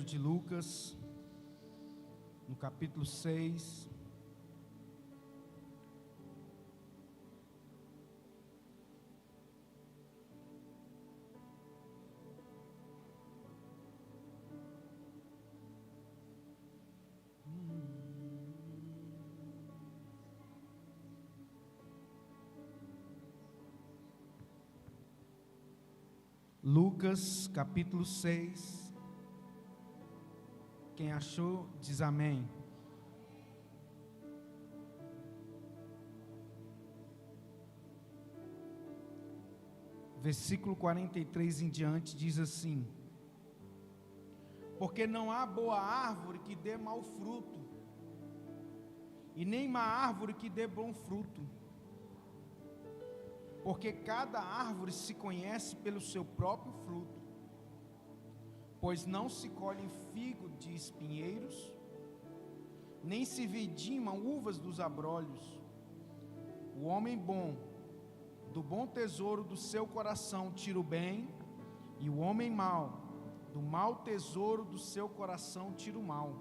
Evangelho de Lucas, no capítulo 6. Lucas, capítulo 6. Quem achou, diz amém. Versículo 43 em diante diz assim: porque não há boa árvore que dê mau fruto, e nem má árvore que dê bom fruto. Porque cada árvore se conhece pelo seu próprio fruto. Pois não se colhe figo de espinheiros, nem se vidimam uvas dos abrolhos. O homem bom, do bom tesouro do seu coração tira o bem, e o homem mau, do mau tesouro do seu coração tira o mal.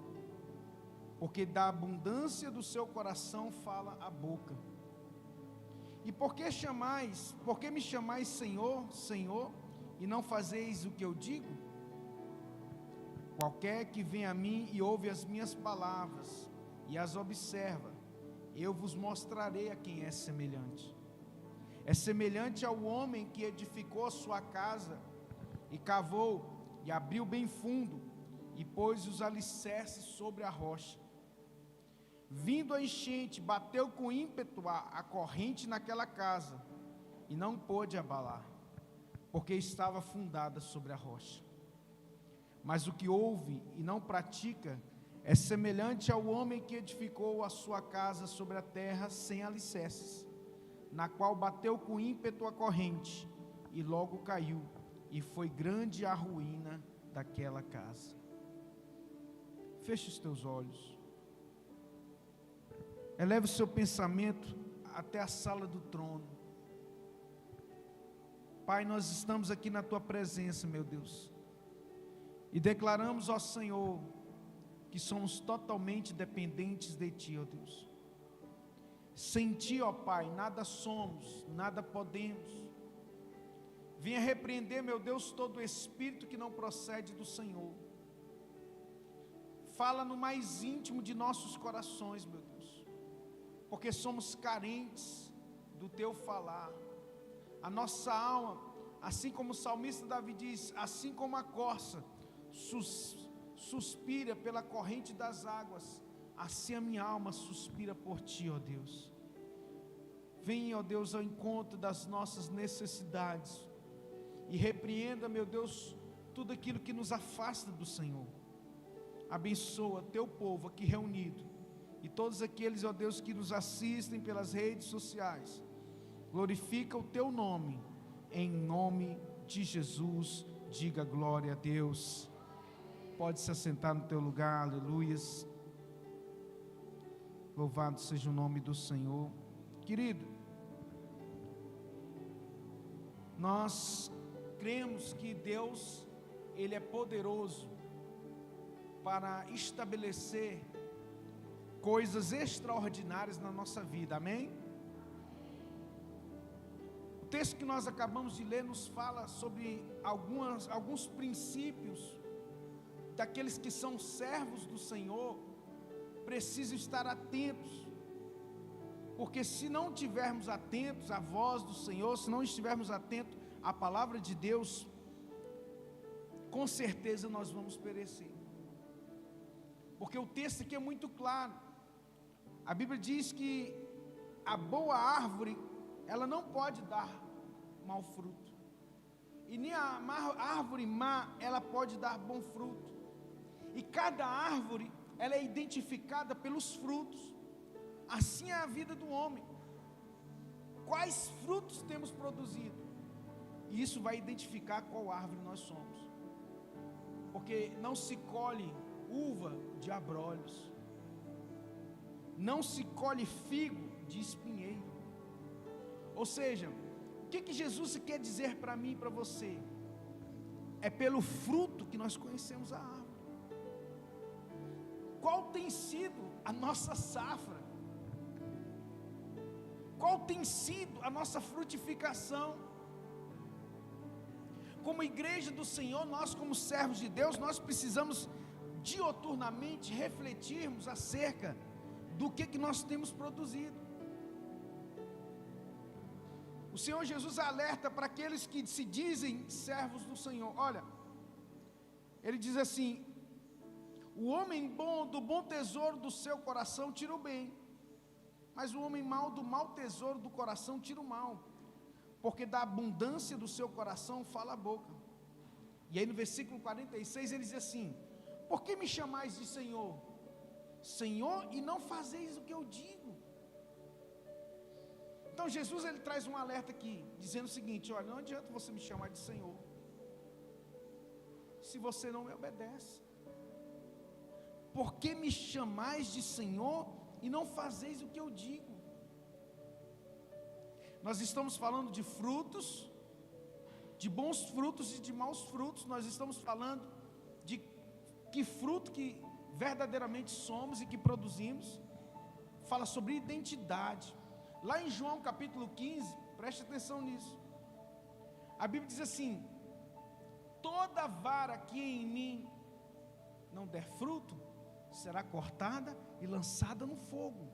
Porque da abundância do seu coração fala a boca. E por que me chamais Senhor, Senhor, e não fazeis o que eu digo? Qualquer que vem a mim e ouve as minhas palavras, e as observa, eu vos mostrarei a quem é semelhante. É semelhante ao homem que edificou a sua casa, e cavou, e abriu bem fundo, e pôs os alicerces sobre a rocha. Vindo a enchente, bateu com ímpeto a corrente naquela casa, e não pôde abalar, porque estava fundada sobre a rocha. Mas o que ouve e não pratica é semelhante ao homem que edificou a sua casa sobre a terra sem alicerces, na qual bateu com ímpeto a corrente, e logo caiu, e foi grande a ruína daquela casa. Feche os teus olhos. Eleve o seu pensamento até a sala do trono. Pai, nós estamos aqui na Tua presença, meu Deus, e declaramos, ó Senhor, que somos totalmente dependentes de Ti, ó Deus. Sem Ti, ó Pai, nada somos, nada podemos. Venha repreender, meu Deus, todo espírito que não procede do Senhor. Fala no mais íntimo de nossos corações, meu Deus, porque somos carentes do Teu falar. A nossa alma, assim como o salmista Davi diz, assim como a corça suspira pela corrente das águas, assim a minha alma suspira por Ti, ó Deus. Venha, ó Deus, ao encontro das nossas necessidades, e repreenda, meu Deus, tudo aquilo que nos afasta do Senhor. Abençoa Teu povo aqui reunido, e todos aqueles, ó Deus, que nos assistem pelas redes sociais. Glorifica o Teu nome, em nome de Jesus. Diga glória a Deus. Pode se assentar no teu lugar, aleluias. Louvado seja o nome do Senhor. Querido, nós cremos que Deus, Ele é poderoso para estabelecer coisas extraordinárias na nossa vida, amém? O texto que nós acabamos de ler nos fala sobre alguns princípios daqueles que são servos do Senhor, precisam estar atentos, porque se não estivermos atentos à voz do Senhor, se não estivermos atentos à palavra de Deus, com certeza nós vamos perecer, porque o texto aqui é muito claro. A Bíblia diz que a boa árvore, ela não pode dar mau fruto, e nem a árvore má, ela pode dar bom fruto. E cada árvore, ela é identificada pelos frutos. Assim é a vida do homem. Quais frutos temos produzido? E isso vai identificar qual árvore nós somos. Porque não se colhe uva de abrolhos, não se colhe figo de espinheiro. Ou seja, o que Jesus quer dizer para mim e para você? É pelo fruto que nós conhecemos a árvore. qual tem sido a nossa safra? Qual tem sido a nossa frutificação? Como igreja do Senhor, nós como servos de Deus, nós precisamos dioturnamente refletirmos acerca do que nós temos produzido. O Senhor Jesus alerta para aqueles que se dizem servos do Senhor. Olha, Ele diz assim: o homem bom do bom tesouro do seu coração tira o bem, mas o homem mau do mau tesouro do coração tira o mal, porque da abundância do seu coração fala a boca. E aí no versículo 46 ele diz assim: por que me chamais de Senhor, Senhor, e não fazeis o que eu digo? Então Jesus ele traz um alerta aqui, dizendo o seguinte: olha, não adianta você me chamar de Senhor, se você não me obedece. Por que me chamais de Senhor e não fazeis o que eu digo? Nós estamos falando de frutos, de bons frutos e de maus frutos. Nós estamos falando de que fruto que verdadeiramente somos e que produzimos. Fala sobre identidade. Lá em João capítulo 15, preste atenção nisso. A Bíblia diz assim: toda vara que em mim não der fruto, será cortada e lançada no fogo.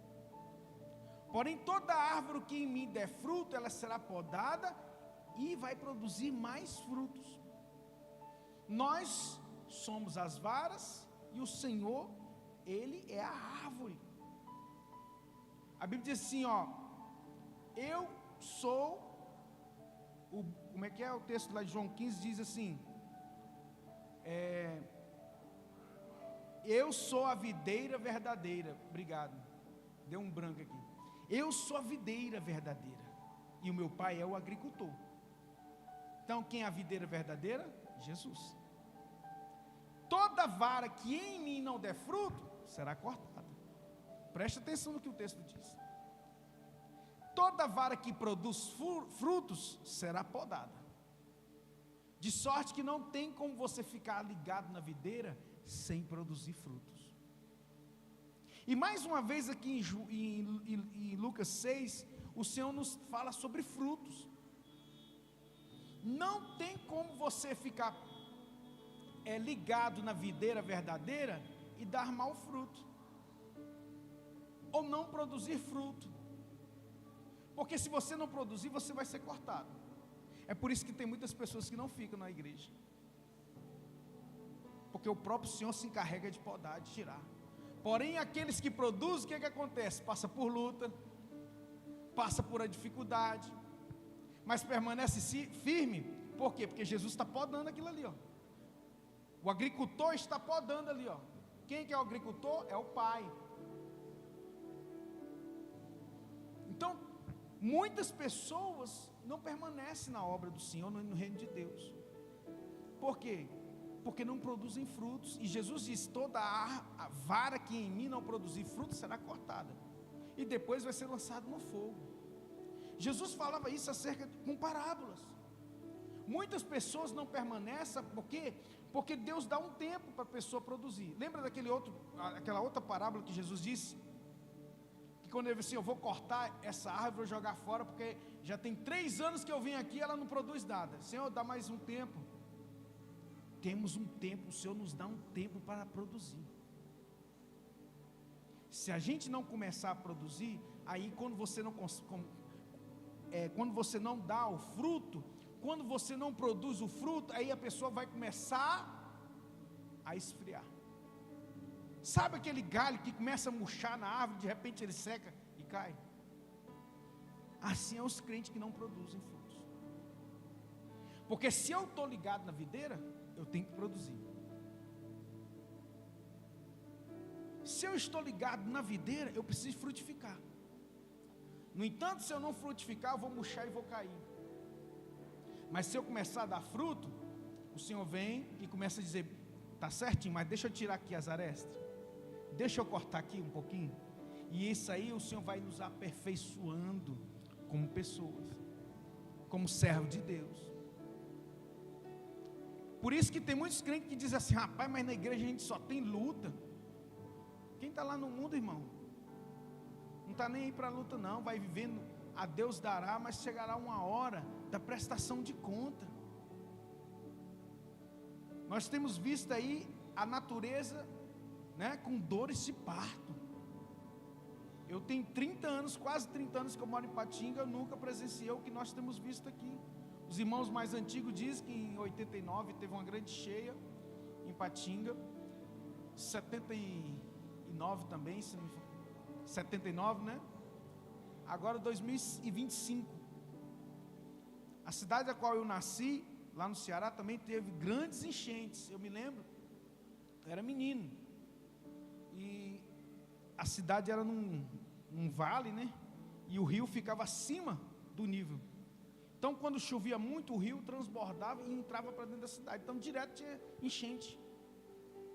Porém, toda árvore que em mim der fruto, ela será podada e vai produzir mais frutos. Nós somos as varas e o Senhor, Ele é a árvore. A Bíblia diz assim, ó: eu sou, como é que é o texto lá de João 15? Diz assim, eu sou a videira verdadeira. Obrigado, deu um branco aqui. Eu sou a videira verdadeira e o meu pai é o agricultor. Então quem é a videira verdadeira? Jesus. Toda vara que em mim não der fruto, será cortada. Preste atenção no que o texto diz. Toda vara que produz frutos, será podada. De sorte que não tem como você ficar ligado na videira sem produzir frutos. E mais uma vez aqui em Lucas 6, o Senhor nos fala sobre frutos. Não tem como você ficar ligado na videira verdadeira e dar mau fruto, ou não produzir fruto. Porque se você não produzir, você vai ser cortado. É por isso que tem muitas pessoas que não ficam na igreja, porque o próprio Senhor se encarrega de podar, de tirar. Porém, aqueles que produzem, o que acontece? Passa por luta, passa por a dificuldade, mas permanece firme. Por quê? Porque Jesus está podando aquilo ali, ó. O agricultor está podando ali, ó. Quem que é o agricultor? É o Pai. Então, muitas pessoas não permanecem na obra do Senhor, no reino de Deus. Por quê? Porque não produzem frutos. E Jesus diz: toda a vara que em mim não produzir frutos será cortada, e depois vai ser lançado no fogo. Jesus falava isso com parábolas. Muitas pessoas não permanecem, porque Deus dá um tempo para a pessoa produzir. Lembra aquela outra parábola que Jesus disse? Que quando ele disse assim: eu vou cortar essa árvore, vou jogar fora, porque já tem 3 anos que eu vim aqui, ela não produz nada. Senhor, dá mais um tempo. Temos um tempo, o Senhor nos dá um tempo para produzir. Se a gente não começar a produzir, aí quando você não dá o fruto, quando você não produz o fruto, aí a pessoa vai começar a esfriar. Sabe aquele galho que começa a murchar na árvore, de repente ele seca e cai? Assim é os crentes que não produzem frutos. Porque se eu estou ligado na videira, eu tenho que produzir. Se eu estou ligado na videira, eu preciso frutificar. No entanto, se eu não frutificar, eu vou murchar e vou cair. Mas se eu começar a dar fruto, o Senhor vem e começa a dizer: tá certinho, mas deixa eu tirar aqui as arestas, deixa eu cortar aqui um pouquinho. E isso aí o Senhor vai nos aperfeiçoando como pessoas, como servo de Deus. Por isso que tem muitos crentes que dizem assim: rapaz, mas na igreja a gente só tem luta. Quem está lá no mundo, irmão, não está nem aí para a luta não, vai vivendo, a Deus dará, mas chegará uma hora da prestação de conta. Nós temos visto aí a natureza, né, com dores de parto. Eu tenho 30 anos, quase 30 anos que eu moro em Patinga, eu nunca presenciei o que nós temos visto aqui. Os irmãos mais antigos dizem que em 89 teve uma grande cheia em Patinga, 79 também, 79, né? Agora 2025. A cidade a qual eu nasci, lá no Ceará, também teve grandes enchentes. Eu me lembro, eu era menino, e a cidade era num vale, né? E o rio ficava acima do nível. Então, quando chovia muito, o rio transbordava e entrava para dentro da cidade. Então, direto tinha enchente.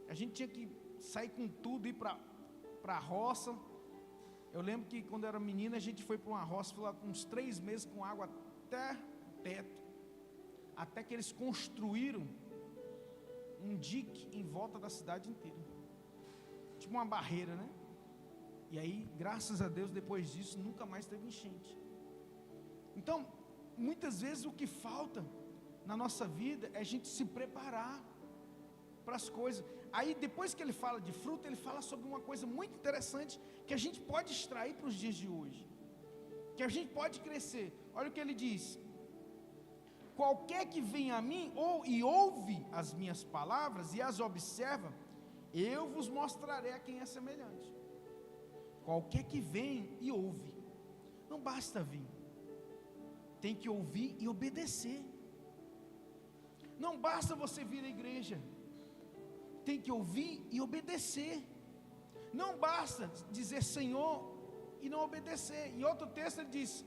A gente tinha que sair com tudo, ir para a roça. Eu lembro que quando eu era menino, a gente foi para uma roça, foi lá com uns 3 meses com água até o teto. Até que eles construíram um dique em volta da cidade inteira. Tipo uma barreira, né? E aí, graças a Deus, depois disso, nunca mais teve enchente. Então, muitas vezes o que falta na nossa vida é a gente se preparar para as coisas. Aí depois que ele fala de fruta, ele fala sobre uma coisa muito interessante que a gente pode extrair para os dias de hoje, que a gente pode crescer. Olha o que ele diz: qualquer que vem a mim e ouve as minhas palavras e as observa, eu vos mostrarei a quem é semelhante. Qualquer que vem e ouve, não basta vir, tem que ouvir e obedecer. Não basta você vir à igreja, tem que ouvir e obedecer. Não basta dizer Senhor e não obedecer. Em outro texto ele diz,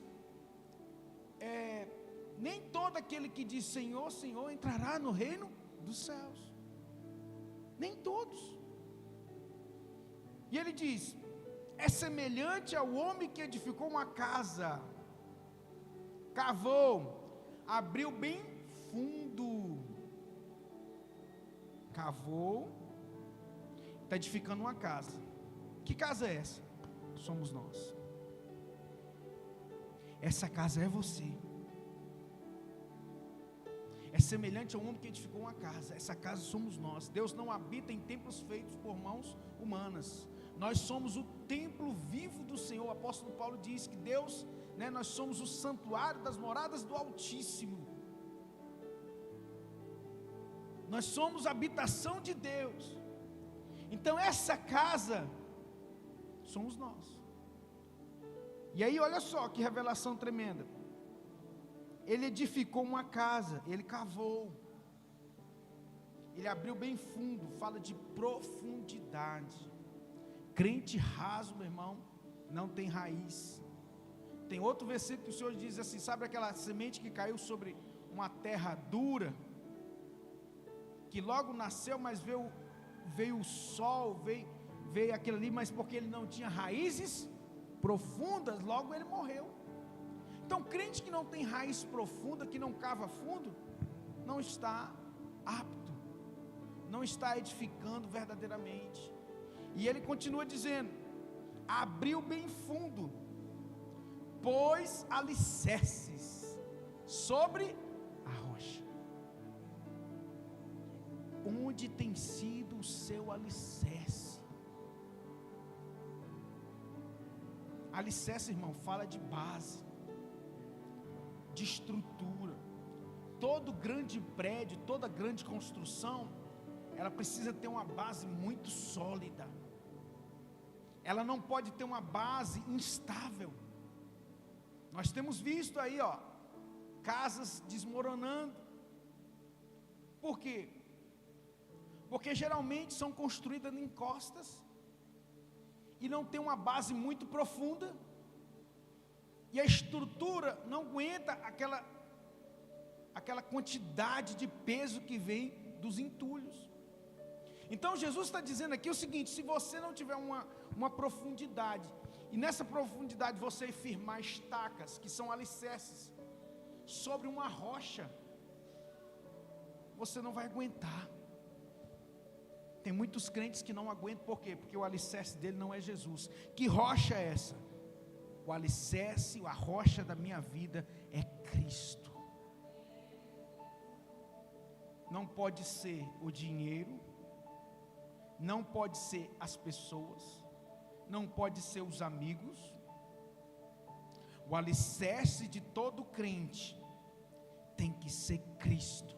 nem todo aquele que diz Senhor, Senhor entrará no reino dos céus. Nem todos. E ele diz, é semelhante ao homem que edificou uma casa, cavou, abriu bem fundo, cavou, está edificando uma casa. Que casa é essa? Somos nós. Essa casa é você. É semelhante ao homem que edificou uma casa. Essa casa somos nós. Deus não habita em templos feitos por mãos humanas. Nós somos o templo vivo do Senhor. O apóstolo Paulo diz que Deus, né, nós somos o santuário das moradas do Altíssimo. Nós somos a habitação de Deus. Então essa casa somos nós. E aí olha só que revelação tremenda. Ele edificou uma casa, ele cavou, ele abriu bem fundo, fala de profundidade. Crente raso, meu irmão, não tem raiz. Tem outro versículo que o Senhor diz assim, sabe aquela semente que caiu sobre uma terra dura, que logo nasceu, mas veio o sol, veio aquele ali, mas porque ele não tinha raízes profundas, logo ele morreu. Então, crente que não tem raiz profunda, que não cava fundo, não está apto, não está edificando verdadeiramente. E ele continua dizendo, abriu bem fundo, pôs alicerces sobre a rocha. Onde tem sido o seu alicerce? Alicerce, irmão, fala de base, de estrutura. Todo grande prédio, toda grande construção, ela precisa ter uma base muito sólida. Ela não pode ter uma base instável. Nós temos visto aí, casas desmoronando. Por quê? Porque geralmente são construídas em encostas e não tem uma base muito profunda. E a estrutura não aguenta aquela quantidade de peso que vem dos entulhos. Então Jesus está dizendo aqui o seguinte: se você não tiver uma profundidade, e nessa profundidade você firmar estacas, que são alicerces, sobre uma rocha, você não vai aguentar. Tem muitos crentes que não aguentam, por quê? Porque o alicerce dele não é Jesus. Que rocha é essa? O alicerce, a rocha da minha vida é Cristo. Não pode ser o dinheiro, não pode ser as pessoas, não pode ser os amigos. O alicerce de todo crente tem que ser Cristo.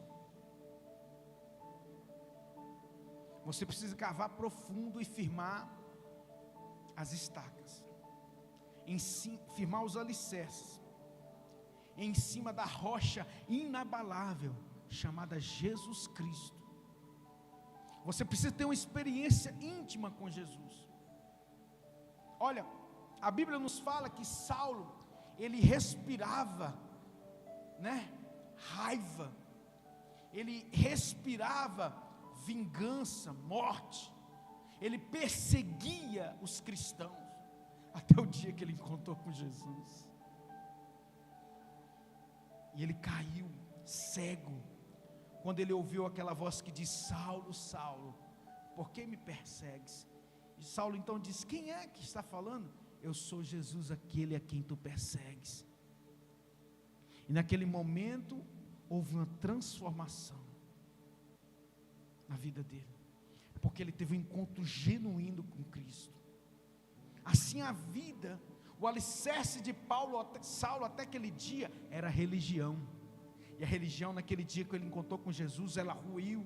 Você precisa cavar profundo e firmar as estacas, firmar os alicerces, em cima da rocha inabalável, chamada Jesus Cristo. Você precisa ter uma experiência íntima com Jesus. Olha, a Bíblia nos fala que Saulo, ele respirava, raiva, ele respirava vingança, morte, ele perseguia os cristãos, até o dia que ele encontrou com Jesus, e ele caiu cego, quando ele ouviu aquela voz que diz: Saulo, Saulo, por que me persegues? E Saulo então disse: quem é que está falando? Eu sou Jesus, aquele a quem tu persegues. E naquele momento houve uma transformação na vida dele, porque ele teve um encontro genuíno com Cristo. Assim a vida, o alicerce de Saulo até aquele dia era a religião. E a religião, naquele dia que ele encontrou com Jesus, ela ruiu,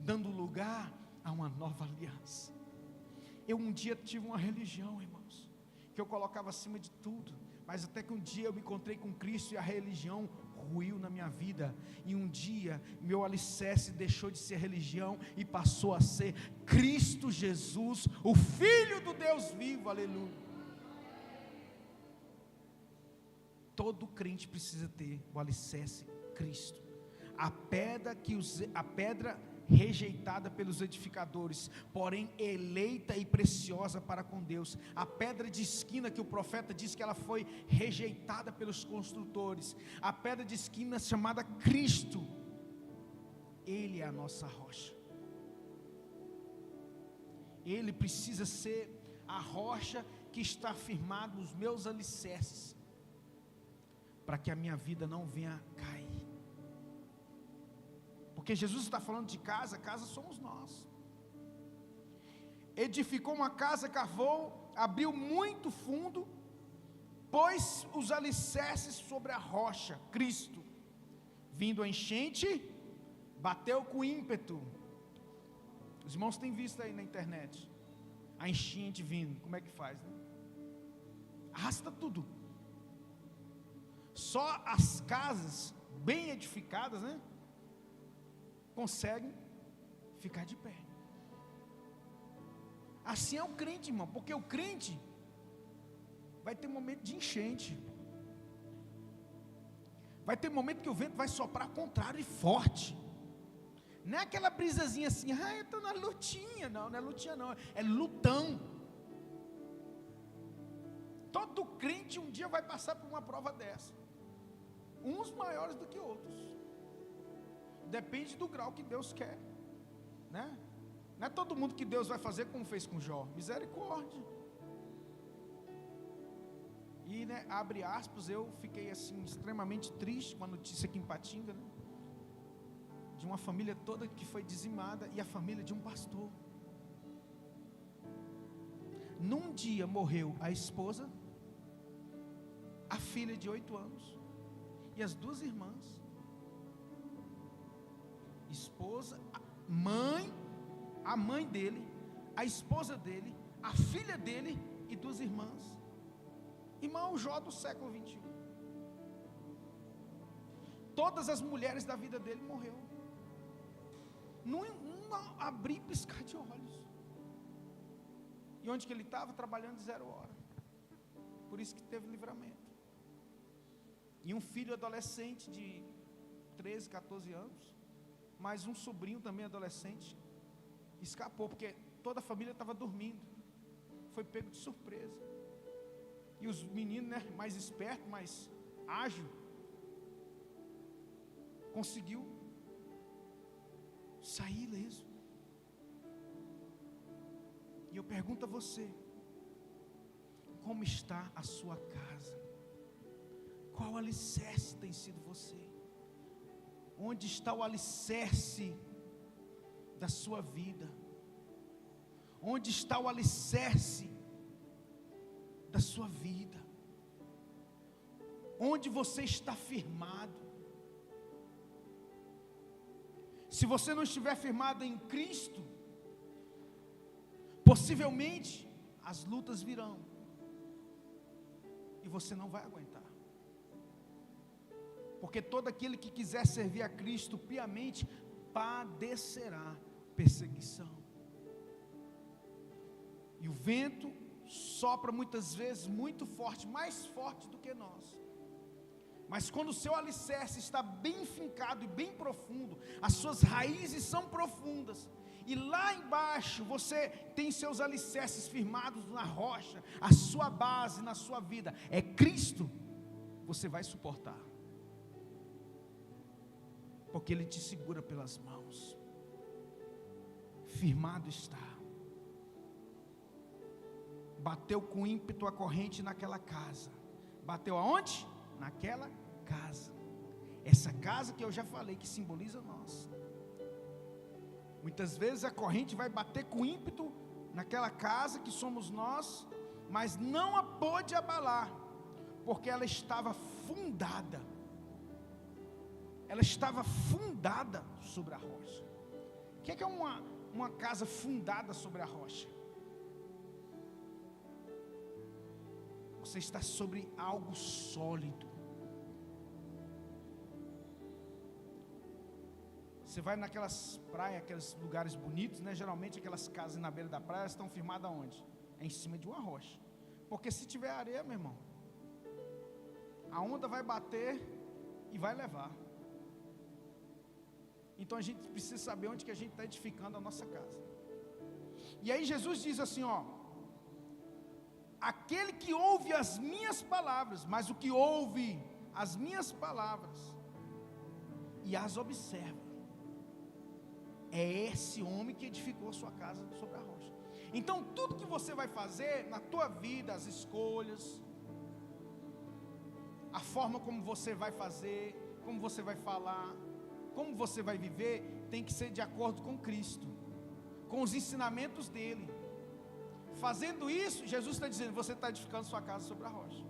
dando lugar a uma nova aliança. Eu um dia tive uma religião, irmãos, que eu colocava acima de tudo, mas até que um dia eu me encontrei com Cristo e a religião ruiu na minha vida. E um dia meu alicerce deixou de ser religião e passou a ser Cristo Jesus, o Filho do Deus vivo, aleluia. Todo crente precisa ter o alicerce Cristo. A pedra rejeitada pelos edificadores, porém eleita e preciosa para com Deus. A pedra de esquina que o profeta diz que ela foi rejeitada pelos construtores. A pedra de esquina chamada Cristo. Ele é a nossa rocha. Ele precisa ser a rocha que está firmada nos meus alicerces, para que a minha vida não venha cair. Porque Jesus está falando de casa, casa somos nós. Edificou uma casa, cavou, abriu muito fundo, pôs os alicerces sobre a rocha, Cristo. Vindo a enchente, bateu com ímpeto. Os irmãos têm visto aí na internet, a enchente vindo, como é que faz, né? Arrasta tudo. Só as casas bem edificadas, conseguem ficar de pé. Assim é o crente, irmão, porque o crente vai ter momento de enchente, vai ter momento que o vento vai soprar contrário e forte. Não é aquela brisazinha assim, eu estou na lutinha. Não é lutinha não, é lutão. Todo crente um dia vai passar por uma prova dessa, uns maiores do que outros, depende do grau que Deus quer, não é todo mundo que Deus vai fazer como fez com Jó, misericórdia. E abre aspas, eu fiquei assim extremamente triste com a notícia aqui em Patinga, de uma família toda que foi dizimada, e a família de um pastor. Num dia morreu a esposa, a filha de 8 anos e as 2 irmãs. Esposa, a mãe dele, a esposa dele, a filha dele e 2 irmãs. Irmão, Jó do século 21. Todas as mulheres da vida dele morreu. Não abrir e piscar de olhos. E onde que ele estava? Trabalhando de 0 hora. Por isso que teve livramento. E um filho adolescente de 13, 14 anos, mais um sobrinho também adolescente, escapou, porque toda a família estava dormindo, foi pego de surpresa. E os meninos, mais espertos, mais ágil, conseguiu sair ileso. E eu pergunto a você: como está a sua casa? Qual alicerce tem sido você? Onde está o alicerce da sua vida? Onde está o alicerce da sua vida? Onde você está firmado? Se você não estiver firmado em Cristo, possivelmente as lutas virão e você não vai aguentar. Porque todo aquele que quiser servir a Cristo piamente padecerá perseguição. E o vento sopra muitas vezes muito forte, mais forte do que nós. Mas quando o seu alicerce está bem fincado e bem profundo, as suas raízes são profundas, e lá embaixo você tem seus alicerces firmados na rocha, a sua base na sua vida é Cristo, você vai suportar, porque Ele te segura pelas mãos. Firmado está. Bateu com ímpeto a corrente naquela casa. Bateu aonde? Naquela casa. Essa casa que eu já falei, que simboliza nós. Muitas vezes a corrente vai bater com ímpeto naquela casa que somos nós, mas não a pôde abalar, porque ela estava fundada. Ela estava fundada sobre a rocha. O que é uma casa fundada sobre a rocha? Você está sobre algo sólido. Você vai naquelas praias, aqueles lugares bonitos, né? Geralmente aquelas casas na beira da praia estão firmadas onde? É em cima de uma rocha. Porque se tiver areia, meu irmão, a onda vai bater e vai levar. Então a gente precisa saber onde que a gente está edificando a nossa casa. E aí Jesus diz assim, ó: aquele que ouve as minhas palavras, mas o que ouve as minhas palavras e as observa, é esse homem que edificou a sua casa sobre a rocha. Então tudo que você vai fazer na tua vida, as escolhas, a forma como você vai fazer, como você vai falar, como você vai viver, tem que ser de acordo com Cristo, com os ensinamentos dele. Fazendo isso, Jesus está dizendo: você está edificando sua casa sobre a rocha.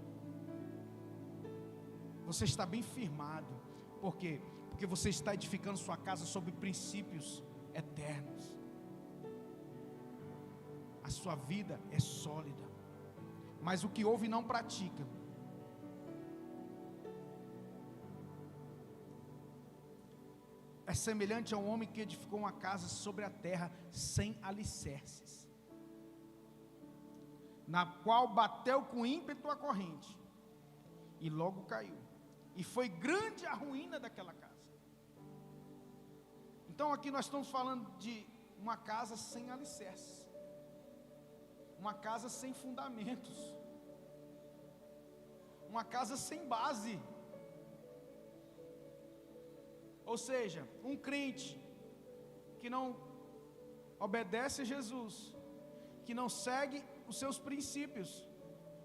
Você está bem firmado. Por quê? Porque você está edificando sua casa sobre princípios eternos. A sua vida é sólida, mas o que ouve não pratica. É semelhante a um homem que edificou uma casa sobre a terra sem alicerces, na qual bateu com ímpeto a corrente, e logo caiu, e foi grande a ruína daquela casa. Então aqui nós estamos falando de uma casa sem alicerces, uma casa sem fundamentos, uma casa sem base. Ou seja, um crente que não obedece a Jesus, que não segue os seus princípios,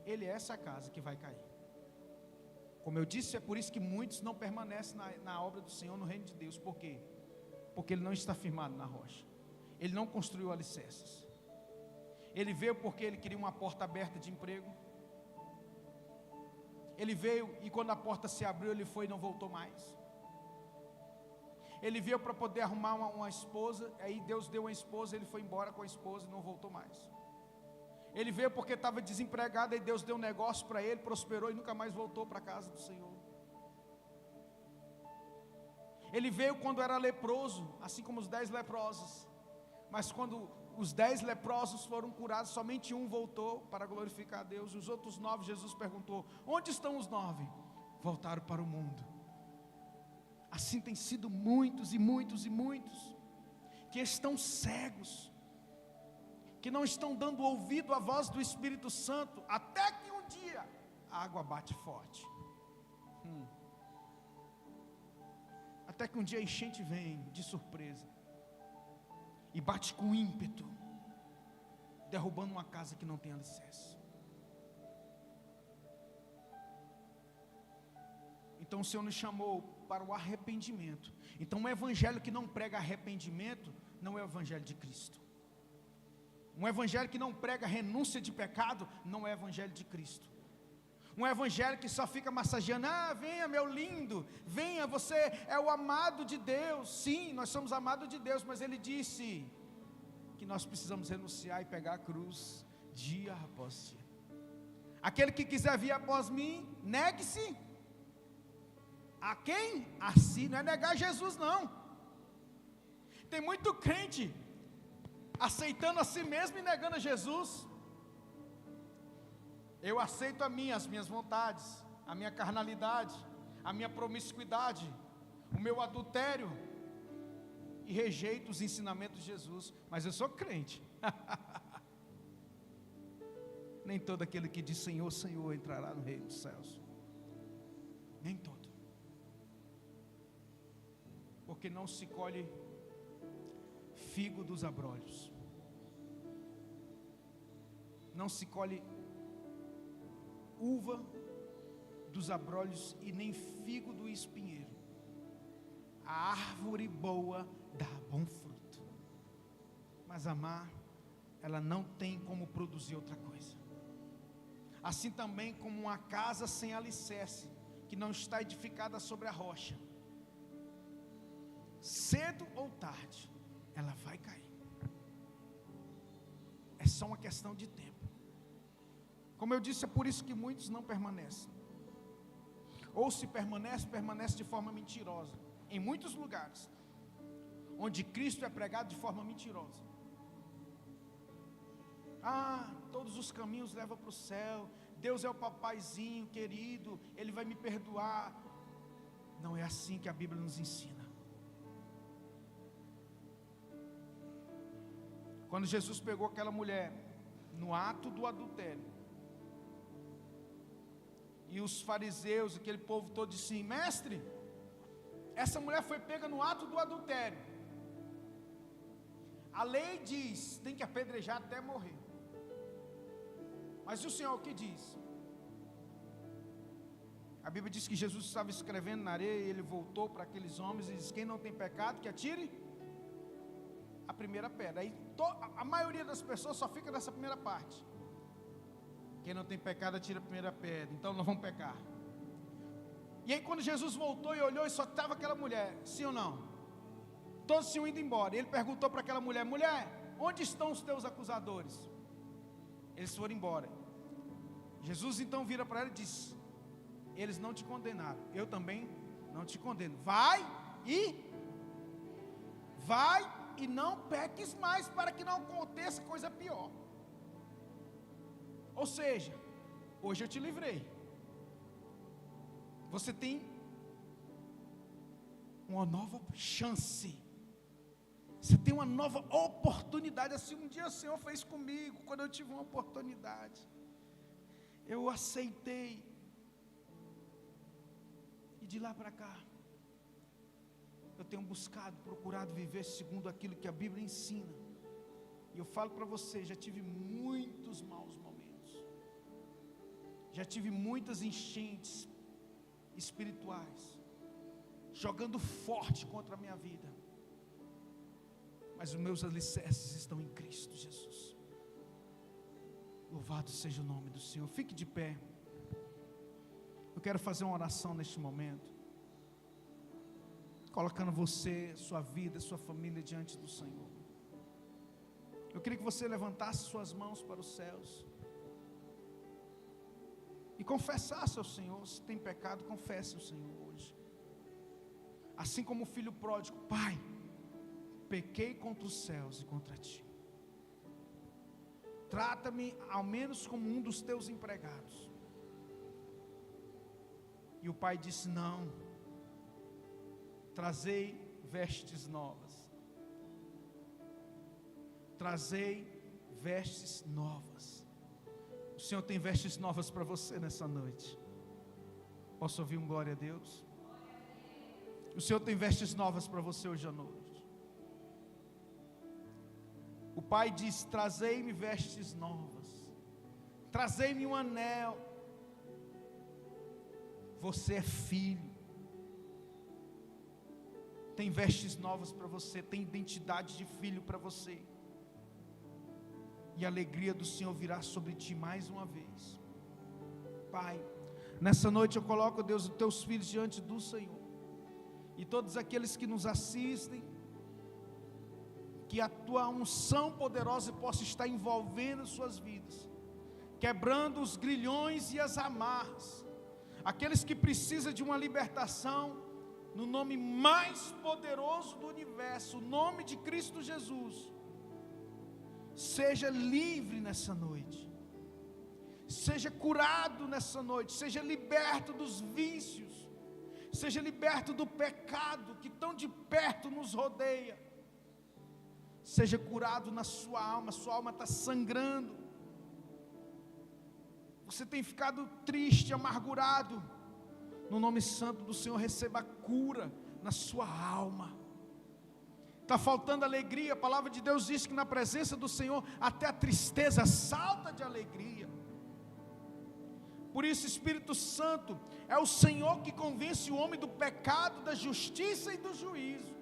ele é essa casa que vai cair. Como eu disse, é por isso que muitos não permanecem na obra do Senhor, no reino de Deus. Por quê? Porque ele não está firmado na rocha. Ele não construiu alicerces. Ele veio porque ele queria uma porta aberta de emprego. Ele veio e quando a porta se abriu, ele foi e não voltou mais. Ele veio para poder arrumar uma esposa, aí Deus deu uma esposa, ele foi embora com a esposa e não voltou mais. Ele veio porque estava desempregado, aí Deus deu um negócio para ele, prosperou e nunca mais voltou para a casa do Senhor. Ele veio quando era leproso, assim como os 10 leprosos, mas quando os 10 leprosos foram curados, somente um voltou para glorificar a Deus. Os outros 9, Jesus perguntou: onde estão os 9? Voltaram para o mundo. Assim tem sido muitos e muitos e muitos que estão cegos, que não estão dando ouvido à voz do Espírito Santo, até que um dia a água bate forte. Até que um dia a enchente vem de surpresa e bate com ímpeto. derrubando uma casa que não tem alicerce. Então o Senhor nos chamou para o arrependimento. Então um evangelho que não prega arrependimento não é o evangelho de Cristo. Um evangelho que não prega renúncia de pecado não é o evangelho de Cristo. Um evangelho que só fica massageando, venha meu lindo, venha, você é o amado de Deus. Sim, nós somos amados de Deus, mas Ele disse que nós precisamos renunciar e pegar a cruz dia após dia. Aquele que quiser vir após mim, negue-se. A quem? A si. Não é negar Jesus não. Tem muito crente aceitando a si mesmo e negando a Jesus. Eu aceito as minhas vontades, a minha carnalidade, a minha promiscuidade, o meu adultério, e rejeito os ensinamentos de Jesus, mas eu sou crente. Nem todo aquele que diz Senhor, Senhor entrará no reino dos céus. Nem todo. Porque não se colhe figo dos abrolhos. Não se colhe uva dos abrolhos e nem figo do espinheiro. A árvore boa dá bom fruto, mas a má, ela não tem como produzir outra coisa. Assim também como uma casa sem alicerce, que não está edificada sobre a rocha, cedo ou tarde ela vai cair. É só uma questão de tempo. Como eu disse, é por isso que muitos não permanecem. Ou se permanece, permanece de forma mentirosa. Em muitos lugares, onde Cristo é pregado de forma mentirosa. Todos os caminhos levam para o céu. Deus é o papaizinho querido, Ele vai me perdoar. Não é assim que a Bíblia nos ensina. Quando Jesus pegou aquela mulher no ato do adultério, e os fariseus, aquele povo todo disse assim: mestre, essa mulher foi pega no ato do adultério. A lei diz, tem que apedrejar até morrer. Mas e o Senhor o que diz? A Bíblia diz que Jesus estava escrevendo na areia, e Ele voltou para aqueles homens e disse: quem não tem pecado, que atire a primeira pedra. Aí a maioria das pessoas só fica nessa primeira parte. Quem não tem pecado, atira a primeira pedra. Então não vamos pecar. E aí quando Jesus voltou e olhou, e só estava aquela mulher, sim ou não? Todos se iam indo embora. E Ele perguntou para aquela mulher: mulher, onde estão os teus acusadores? Eles foram embora. Jesus então vira para ela e diz: eles não te condenaram, eu também não te condeno. Vai e não peques mais, para que não aconteça coisa pior. Ou seja, hoje eu te livrei. Você tem uma nova chance. Você tem uma nova oportunidade. Assim um dia o Senhor fez comigo, quando eu tive uma oportunidade, eu aceitei. E de lá para cá, eu tenho buscado, procurado viver segundo aquilo que a Bíblia ensina. E eu falo para você, já tive muitos maus momentos. Já tive muitas enchentes espirituais, jogando forte contra a minha vida. Mas os meus alicerces estão em Cristo Jesus. Louvado seja o nome do Senhor. Fique de pé. Eu quero fazer uma oração neste momento, colocando você, sua vida, sua família diante do Senhor. Eu queria que você levantasse suas mãos para os céus e confessasse ao Senhor. Se tem pecado, confesse ao Senhor hoje. Assim como o filho pródigo: Pai, pequei contra os céus e contra ti. Trata-me ao menos como um dos teus empregados. E o pai disse: não, trazei vestes novas. Trazei vestes novas. O Senhor tem vestes novas para você nessa noite. Posso ouvir um glória a Deus? O Senhor tem vestes novas para você hoje à noite. O pai diz: trazei-me vestes novas, trazei-me um anel. Você é filho, tem vestes novas para você, tem identidade de filho para você, e a alegria do Senhor virá sobre ti mais uma vez. Pai, nessa noite eu coloco, Deus, os teus filhos diante do Senhor, e todos aqueles que nos assistem, que a tua unção poderosa possa estar envolvendo suas vidas, quebrando os grilhões e as amarras, aqueles que precisam de uma libertação, no nome mais poderoso do universo, o nome de Cristo Jesus. Seja livre nessa noite, seja curado nessa noite, seja liberto dos vícios, seja liberto do pecado que tão de perto nos rodeia, seja curado na sua alma está sangrando, você tem ficado triste, amargurado, no nome santo do Senhor, receba a cura na sua alma. Está faltando alegria, a palavra de Deus diz que na presença do Senhor até a tristeza salta de alegria. Por isso, Espírito Santo, é o Senhor que convence o homem do pecado, da justiça e do juízo.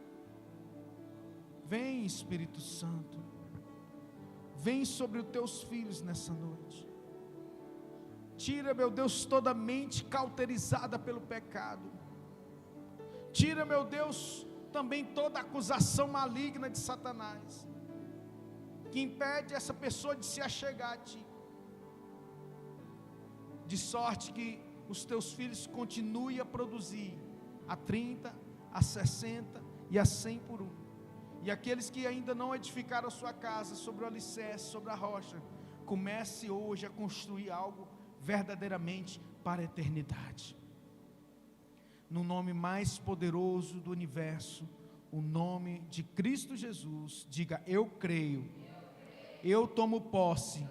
Vem, Espírito Santo, vem sobre os teus filhos nessa noite. Tira, meu Deus, toda mente cauterizada pelo pecado. Tira, meu Deus, também toda acusação maligna de Satanás, que impede essa pessoa de se achegar a ti. De sorte que os teus filhos continuem a produzir a 30, a 60 e a 100 por um. E aqueles que ainda não edificaram a sua casa sobre o alicerce, sobre a rocha, comece hoje a construir algo verdadeiramente para a eternidade. No nome mais poderoso do universo, o nome de Cristo Jesus, diga: eu creio, eu tomo posse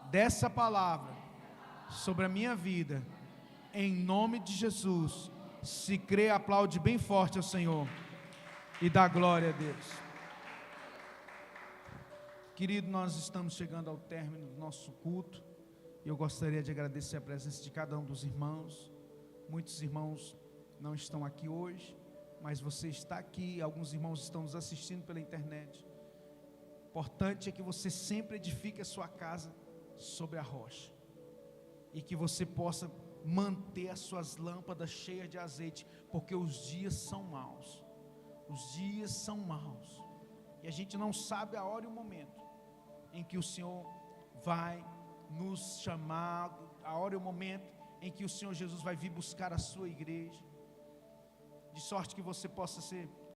dessa palavra sobre a minha vida, em nome de Jesus. Se crê, aplaude bem forte ao Senhor e dá glória a Deus. Querido, nós estamos chegando ao término do nosso culto. Eu gostaria de agradecer a presença de cada um dos irmãos. Muitos irmãos não estão aqui hoje, mas você está aqui. Alguns irmãos estão nos assistindo pela internet. Importante é que você sempre edifique a sua casa sobre a rocha, e que você possa manter as suas lâmpadas cheias de azeite, porque os dias são maus. Os dias são maus, e a gente não sabe a hora e o momento em que o Senhor vai nos chamar, a hora e o momento em que o Senhor Jesus vai vir buscar a sua igreja, de sorte que você possa ser